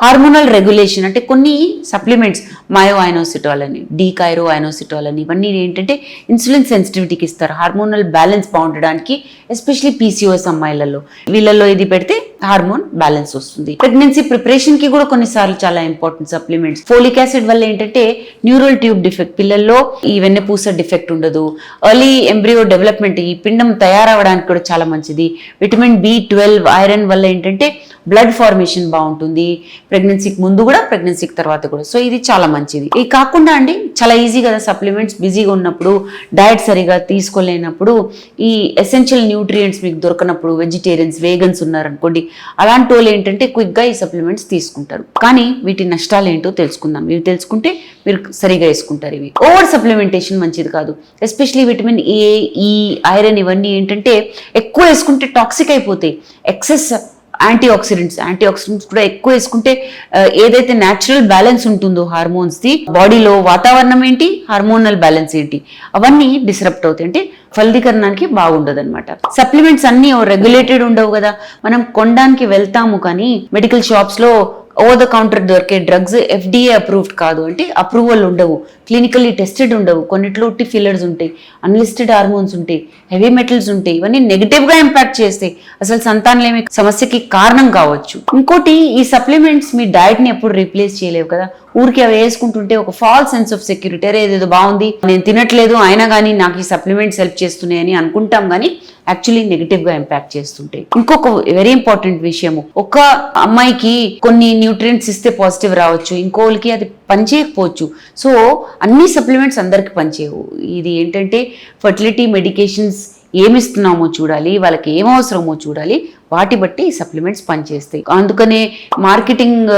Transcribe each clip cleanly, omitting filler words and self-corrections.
Hormonal regulation అంటే కొన్ని supplements మయో inositol అని డీకైరో ఐనోసిటాల్ అని ఇవన్నీ ఏంటంటే ఇన్సులిన్ సెన్సిటివిటీకి ఇస్తారు, హార్మోనల్ బ్యాలెన్స్ బాగుండడానికి, ఎస్పెషలీ పీసీఓఎస్ అమ్మాయిలలో. వీళ్ళల్లో ఇది పెడితే హార్మోన్ బ్యాలెన్స్ వస్తుంది. ప్రెగ్నెన్సీ ప్రిపరేషన్ కి కూడా కొన్నిసార్లు చాలా ఇంపార్టెంట్ సప్లిమెంట్స్. ఫోలిక్ యాసిడ్ వల్ల ఏంటంటే న్యూరల్ ట్యూబ్ డిఫెక్ట్, పిల్లల్లో ఈ వెన్నెపూస డిఫెక్ట్ ఉండదు. ఎర్లీ ఎంబ్రియో డెవలప్మెంట్, ఈ పిండం తయారవడానికి కూడా చాలా మంచిది. విటమిన్ B12 ఐరన్ వల్ల ఏంటంటే బ్లడ్ ఫార్మేషన్ బాగుంటుంది, ప్రెగ్నెన్సీకి ముందు కూడా ప్రెగ్నెన్సీకి తర్వాత కూడా. సో ఇది చాలా మంచిది. ఇది కాకుండా అండి చాలా ఈజీ కదా సప్లిమెంట్స్, బిజీగా ఉన్నప్పుడు డయట్ సరిగా తీసుకోలేనప్పుడు ఈ ఎసెన్షియల్ న్యూట్రియంట్స్ మీకు దొరకనప్పుడు, వెజిటేరియన్స్ వేగన్స్ ఉన్నారనుకోండి, అలాంటి వాళ్ళు ఏంటంటే క్విక్గా ఈ సప్లిమెంట్స్ తీసుకుంటారు. కానీ వీటి నష్టాలు ఏంటో తెలుసుకుందాం. ఇవి తెలుసుకుంటే మీరు సరిగా వేసుకుంటారు. ఇవి ఓవర్ సప్లిమెంటేషన్ మంచిది కాదు. Especially vitamin A, E, iron ఇవన్నీ ఏంటంటే ఎక్కువ వేసుకుంటే టాక్సిక్ అయిపోతాయి. ఎక్సెస్ యాంటీ ఆక్సిడెంట్స్ కూడా ఎక్కువ వేసుకుంటే ఏదైతే న్యాచురల్ బ్యాలెన్స్ ఉంటుందో హార్మోన్స్ ది బాడీలో, వాతావరణం ఏంటి, హార్మోనల్ బ్యాలెన్స్ ఏంటి, అవన్నీ డిస్రప్ట్ అవుతాయి. అంటే ఫలదీకరణానికి బాగుండదు అనమాట. సప్లిమెంట్స్ అన్ని రెగ్యులేటెడ్ ఉండవు కదా, మనం కొనడానికి వెళ్తాము కానీ మెడికల్ షాప్స్ లో ఓవర్ ద కౌంటర్ దొరికే డ్రగ్స్ FDA అప్రూవ్డ్ కాదు, అంటే అప్రూవల్ ఉండవు, క్లినికల్లీ టెస్టెడ్ ఉండవు, కొన్నిట్లో ఉట్టి ఫిల్లర్స్ ఉంటాయి, అన్లిస్టెడ్ హార్మోన్స్ ఉంటాయి, హెవీ మెటల్స్ ఉంటాయి. ఇవన్నీ నెగిటివ్ గా ఇంపాక్ట్ చేస్తాయి, అసలు సంతానలేమి సమస్యకి కారణం కావచ్చు. ఇంకోటి, ఈ సప్లిమెంట్స్ మీ డయట్ ని ఎప్పుడు రీప్లేస్ చేయలేవు కదా. ఊరికి అవి వేసుకుంటుంటే ఒక ఫాల్స్ సెన్స్ ఆఫ్ సెక్యూరిటీ, అరే ఏదేదో బాగుంది నేను తినట్లేదు అయినా కానీ నాకు ఈ సప్లిమెంట్స్ హెల్ప్ చేస్తున్నాయని అనుకుంటాం, కానీ యాక్చువల్లీ నెగిటివ్ గా ఇంపాక్ట్ చేస్తుంటాయి. ఇంకొక వెరీ ఇంపార్టెంట్ విషయము, ఒక అమ్మాయికి కొన్ని న్యూట్రియంట్స్ ఇస్తే పాజిటివ్ రావచ్చు, ఇంకోళ్ళకి అది పనిచేయకపోవచ్చు. సో అన్ని సప్లిమెంట్స్ అందరికి పనిచేయవు. ఇది ఏంటంటే ఫర్టిలిటీ మెడికేషన్స్ ఏమిస్తున్నామో చూడాలి, వాళ్ళకి ఏం అవసరమో చూడాలి, వాటి బట్టి ఈ సప్లిమెంట్స్ పనిచేస్తాయి. అందుకనే మార్కెటింగ్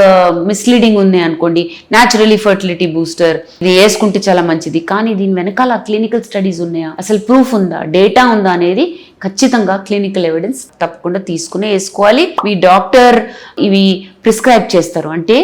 మిస్లీడింగ్ ఉంది అనుకోండి, న్యాచురలీ ఫర్టిలిటీ బూస్టర్ ఇది వేసుకుంటే చాలా మంచిది, కానీ దీని వెనకాల క్లినికల్ స్టడీస్ ఉన్నాయా, అసలు ప్రూఫ్ ఉందా, డేటా ఉందా అనేది ఖచ్చితంగా క్లినికల్ ఎవిడెన్స్ తప్పకుండా తీసుకునే వేసుకోవాలి. మీ డాక్టర్ ఇవి ప్రిస్క్రైబ్ చేస్తారు అంటే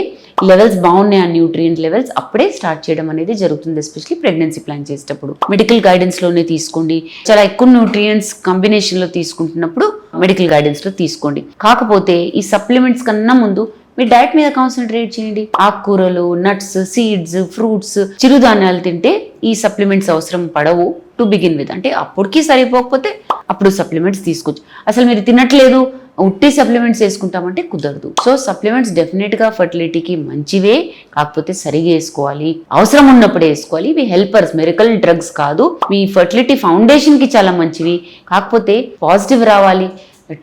లెవెల్స్ బాగున్నాయి, ఆ న్యూట్రియంట్ లెవెల్స్ అప్పుడే స్టార్ట్ చేయడం అనేది జరుగుతుంది. ఎస్పెషల్లీ ప్రెగ్నెన్సీ ప్లాన్ చేసేటప్పుడు మెడికల్ గైడెన్స్ లోనే తీసుకోండి. చాలా ఎక్కువ న్యూట్రియంట్స్ కాంబినేషన్ లో తీసుకుంటున్నప్పుడు మెడికల్ గైడెన్స్ లో తీసుకోండి. కాకపోతే ఈ సప్లిమెంట్స్ కన్నా ముందు మీ డయట్ మీద కాన్సన్ట్రేట్ చేయండి. ఆకుకూరలు, నట్స్, సీడ్స్, ఫ్రూట్స్, చిరుధాన్యాలు తింటే ఈ సప్లిమెంట్స్ అవసరం పడవు టు బిగిన్ విత్. అంటే అప్పటికి సరిపోకపోతే అప్పుడు సప్లిమెంట్స్ తీసుకోవచ్చు. అసలు మీరు తినట్లేదు ఉట్టి సప్లిమెంట్స్ వేసుకుంటామంటే కుదరదు. సో సప్లిమెంట్స్ డెఫినెట్ గా ఫర్టిలిటీకి మంచివే, కాకపోతే సరిగా వేసుకోవాలి, అవసరం ఉన్నప్పుడే వేసుకోవాలి. ఇవి హెల్పర్స్, మెడికల్ డ్రగ్స్ కాదు. మీ ఫర్టిలిటీ ఫౌండేషన్ కి చాలా మంచివి, కాకపోతే పాజిటివ్ రావాలి,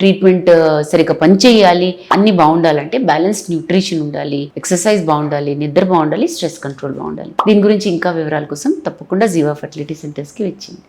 ట్రీట్మెంట్ సరిగ్గా పనిచేయాలి, అన్ని బాగుండాలంటే బ్యాలెన్స్డ్ న్యూట్రిషన్ ఉండాలి, ఎక్సర్సైజ్ బాగుండాలి, నిద్ర బాగుండాలి, స్ట్రెస్ కంట్రోల్ బాగుండాలి. దీని గురించి ఇంకా వివరాల కోసం తప్పకుండా జీవా ఫర్టిలిటీ సెంటర్స్ కి వచ్చింది.